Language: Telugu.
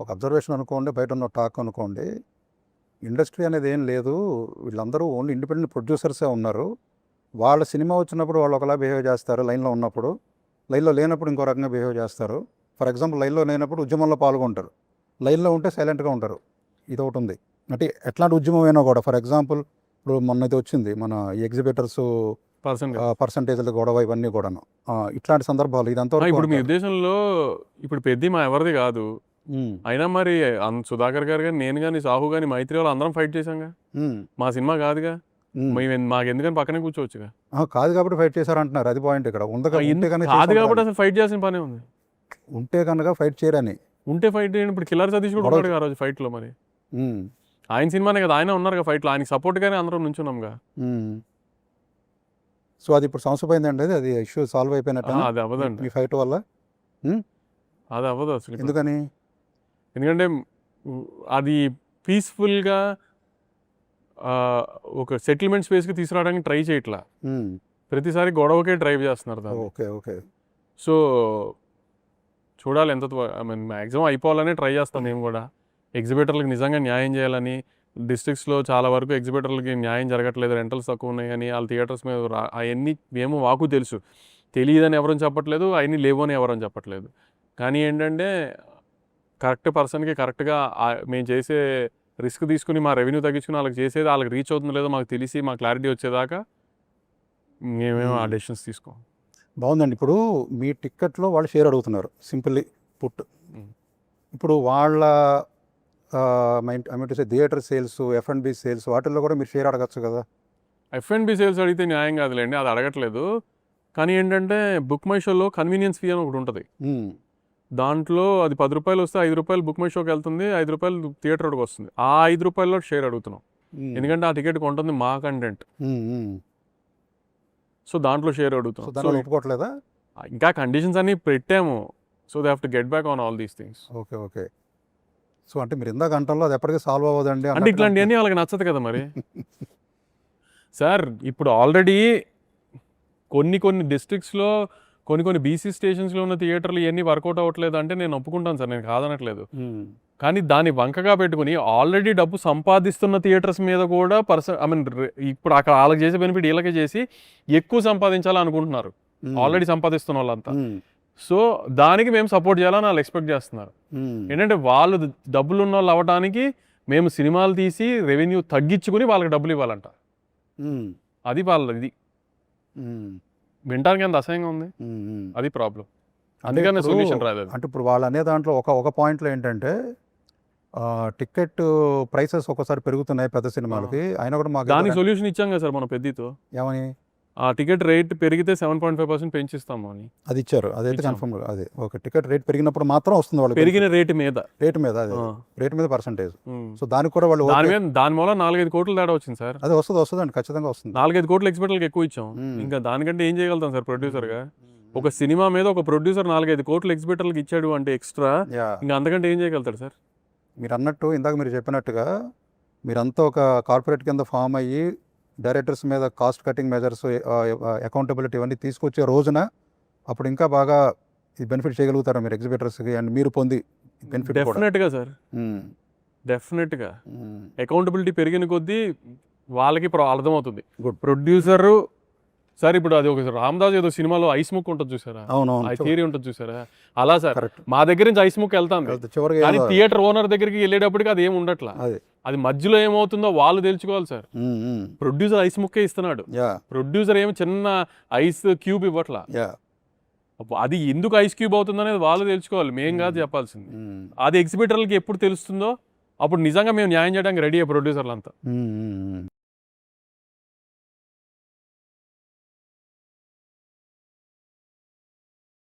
ఒక అబ్జర్వేషన్ అనుకోండి, బయట ఉన్న టాక్ అనుకోండి, ఇండస్ట్రీ అనేది ఏం లేదు, వీళ్ళందరూ ఓన్లీ ఇండిపెండెంట్ ప్రొడ్యూసర్సే ఉన్నారు. వాళ్ళ సినిమా వచ్చినప్పుడు వాళ్ళు ఒకలా బిహేవ్ చేస్తారు లైన్లో ఉన్నప్పుడు, లైన్లో లేనప్పుడు ఇంకో రకంగా బిహేవ్ చేస్తారు. ఫర్ ఎగ్జాంపుల్ లైన్లో లేనప్పుడు ఉద్యమంలో పాల్గొంటారు, లైన్లో ఉంటే సైలెంట్గా ఉంటారు. ఇది ఒకటి ఉంది. అంటే ఎట్లాంటి ఉద్యమం అయినా కూడా, ఫర్ ఎగ్జాంపుల్ ఇప్పుడు మొన్న ఇది వచ్చింది మన ఎగ్జిబిటర్స్ పర్సంటేజ్ల గొడవ, ఇవన్నీ కూడాను ఇట్లాంటి సందర్భాలు ఇదంతా ఇప్పుడు మీ ఉద్దేశంలో ఇప్పుడు పెద్ద మా ఎవరిది కాదు అయినా మరి సుధాకర్ గారు కానీ నేను కానీ సాహు కానీ మైత్రి వాళ్ళు అందరం ఫైట్ చేశాంగా. మా సినిమా కాదుగా, మాకు ఎందుకని పక్కనే కూర్చోవచ్చుగా. కాదు కాబట్టి ఫైట్ చేశారంటున్నారు, అది పాయింట్ ఇక్కడ ఉంది. కాదు కాబట్టి అసలు ఫైట్ చేయాల్సిన పనే ఉంది. ఉంటే కనుక ఫైట్ చేయరని, ఉంటే ఫైట్ చేయండి. ఇప్పుడు కిల్లర్ సతీష్ కూడా ఉన్నాడు ఆ రోజు ఫైట్లో. మరి ఆయన సినిమానే కదా, ఆయన ఉన్నారు ఫైట్లో, ఆయనకి సపోర్ట్గానే అందరం నుంచున్నాంగా. సో అది ఇప్పుడు సమస్య పోయిందండి, అది ఇష్యూ సాల్వ్ అయిపోయినట్టు. అది అవ్వదండి మీ ఫైట్ వల్ల. అది అవ్వదు అసలు. ఎందుకని? ఎందుకంటే అది పీస్ఫుల్గా ఒక సెటిల్మెంట్ స్పేస్కి తీసుకురావడానికి ట్రై చేయట్లా, ప్రతిసారి గొడవకే డ్రైవ్ చేస్తున్నారు దాన్ని. Okay okay. సో చూడాలి ఎంత, ఐ మీన్ మ్యాక్సిమం అయిపోవాలని ట్రై చేస్తాం మేము కూడా. ఎగ్జిబిటర్లకు నిజంగా న్యాయం చేయాలని, డిస్ట్రిక్ట్స్లో చాలా వరకు ఎగ్జిబిటర్లకి న్యాయం జరగట్లేదు, రెంటల్స్ తక్కువ ఉన్నాయని, వాళ్ళ థియేటర్స్ మీద అవన్నీ మేము మాకు తెలుసు, తెలియదని ఎవరని చెప్పట్లేదు, అవన్నీ లేవు అని ఎవరని చెప్పట్లేదు. కానీ ఏంటంటే కరెక్ట్ పర్సన్కి కరెక్ట్గా మేము చేసే రిస్క్ తీసుకుని మా రెవెన్యూ తగ్గించుకుని వాళ్ళకి చేసేది వాళ్ళకి రీచ్ అవుతుందో లేదో మాకు తెలిసి మా క్లారిటీ వచ్చేదాకా మేమేమో ఆ డెసిషన్స్ తీసుకోం. బాగుందండి. ఇప్పుడు మీ టిక్కెట్లో వాళ్ళు షేర్ అడుగుతున్నారు, సింపుల్లీ పుట్. ఇప్పుడు వాళ్ళ థియేటర్ సేల్స్, F&B సేల్స్, వాటిల్లో కూడా మీరు షేర్ అడగచ్చు కదా. F&B సేల్స్ అడిగితే న్యాయం కాదులేండి, అది అడగట్లేదు. కానీ ఏంటంటే బుక్ మై షోలో కన్వీనియన్స్ ఫీ అని ఒకటి ఉంటుంది. దాంట్లో అది 10 రూపాయలు వస్తే 5 రూపాయలు బుక్ మై షోకి వెళ్తుంది, 5 రూపాయలు థియేటర్ వాడికి వస్తుంది. ఆ 5 రూపాయల్లో షేర్ అడుగుతున్నాం, ఎందుకంటే ఆ టికెట్ కొంటుంది మా కంటెంట్. సో దాంట్లో షేర్ అడుగుతున్నాం. ఒప్పుకోవట్లేదా? ఇంకా కండిషన్స్ అన్ని పెట్టాము. So they have to get back on all these things. Okay okay. So అంటే మీరు ఇందాక గంటల్లో అది ఎప్పటికీ సాల్వ్ అవ్వదండి అంటే ఇట్లాంటివన్నీ వాళ్ళకి నచ్చదు కదా మరి. సార్ ఇప్పుడు ఆల్రెడీ కొన్ని డిస్ట్రిక్ట్స్లో కొన్ని బీసీ స్టేషన్స్లో ఉన్న థియేటర్లు ఇవన్నీ వర్కౌట్ అవ్వట్లేదు అంటే నేను ఒప్పుకుంటాను సార్, నేను కాదనట్లేదు. కానీ దాన్ని వంకగా పెట్టుకుని ఆల్రెడీ డబ్బు సంపాదిస్తున్న థియేటర్స్ మీద కూడా ఐ మీన్ ఇప్పుడు అక్కడ వాళ్ళకి చేసే బెనిఫిట్ వీళ్ళకే చేసి ఎక్కువ సంపాదించాలని అనుకుంటున్నారు ఆల్రెడీ సంపాదిస్తున్న వాళ్ళంతా. సో దానికి మేము సపోర్ట్ చేయాలని వాళ్ళు ఎక్స్పెక్ట్ చేస్తున్నారు. ఏంటంటే వాళ్ళు డబ్బులు ఉన్న వాళ్ళు అవ్వడానికి మేము సినిమాలు తీసి రెవెన్యూ తగ్గించుకుని వాళ్ళకి డబ్బులు ఇవ్వాలంట. అది వాళ్ళది వినడానికి ఎంత అసహ్యంగా ఉంది, అది ప్రాబ్లం. అందుకనే సొల్యూషన్ రాదు. అంటే ఇప్పుడు వాళ్ళు అనే దాంట్లో ఒక పాయింట్లో ఏంటంటే టికెట్ ప్రైసెస్ ఒకసారి పెరుగుతున్నాయి పెద్ద సినిమాలకి, అయినా కూడా మాకు దానికి సొల్యూషన్ ఇచ్చాం కదా సార్ మన పెద్దతో. ఏమని? ఆ టికెట్ రేట్ పెరిగితే 7.5% పెంచిస్తాము అని అది ఇచ్చారు. అదైతే కన్ఫర్మ్. అదే ఓకే. టికెట్ రేట్ పెరిగినప్పుడు మాత్రం వస్తుంది వాళ్ళు, పెరిగిన రేటు మీద అదే రేట్ మీద పర్సెంటేజ్. సో దానికి కూడా వాళ్ళు దాని మూల 4-5 కోట్లు తేడా వచ్చింది సార్. అదే వస్తుంది అండి, ఖచ్చితంగా వస్తుంది. 4-5 కోట్లు ఎక్స్పెక్ట్లకు ఎక్కువ ఇచ్చాం. ఇంకా దానికంటే ఏం చేయగలుగుతాం సార్ ప్రొడ్యూసర్గా? ఒక సినిమా మీద ఒక ప్రొడ్యూసర్ 4-5 కోట్లు ఎగ్జిబిటర్లకు ఇచ్చాడు అంటే ఎక్స్ట్రా, ఇంకా అంతకంటే ఏం చేయగలుగుతాడు సార్? మీరు అన్నట్టు ఇందాక మీరు చెప్పినట్టుగా మీరంతా ఒక కార్పొరేట్ కింద ఫామ్ అయ్యి డైరెక్టర్స్ మీద కాస్ట్ కటింగ్ మెజర్స్, అకౌంటబిలిటీ ఇవన్నీ తీసుకొచ్చే రోజున అప్పుడు ఇంకా బాగా ఈ బెనిఫిట్ చేయగలుగుతారా మీరు ఎగ్జిబిటర్స్కి, అండ్ మీరు పొంది బెనిఫిట్? డెఫినెట్గా సార్, డెఫినెట్గా అకౌంటబిలిటీ పెరిగిన కొద్దీ వాళ్ళకి అర్థమవుతుంది. ప్రొడ్యూసరు సార్ ఇప్పుడు అది ఒక రామదాస్ ఏదో సినిమాలో ఐస్ ముక్ ఉంటుంది చూసారా, ఆ థియరీ ఉంటుంది చూసారా, అలా సార్ మా దగ్గర నుంచి ఐస్ ముక్ వెళ్తాం, కానీ థియేటర్ ఓనర్ దగ్గరికి వెళ్ళేటప్పటికి అది ఏమి ఉండట్లా. అది మధ్యలో ఏమవుతుందో వాళ్ళు తెలుసుకోవాలి సార్. ప్రొడ్యూసర్ ఐస్ ముక్కే ఇస్తున్నాడు, ప్రొడ్యూసర్ ఏమి చిన్న ఐస్ క్యూబ్ ఇవ్వట్లా. అది ఎందుకు ఐస్ క్యూబ్ అవుతుంది అనేది వాళ్ళు తెలుసుకోవాలి, మేం కాదు చెప్పాల్సింది. అది ఎగ్జిబిటర్లకి ఎప్పుడు తెలుస్తుందో అప్పుడు నిజంగా మేము న్యాయం చేయడానికి రెడీ అయ్యే ప్రొడ్యూసర్లు అంతా.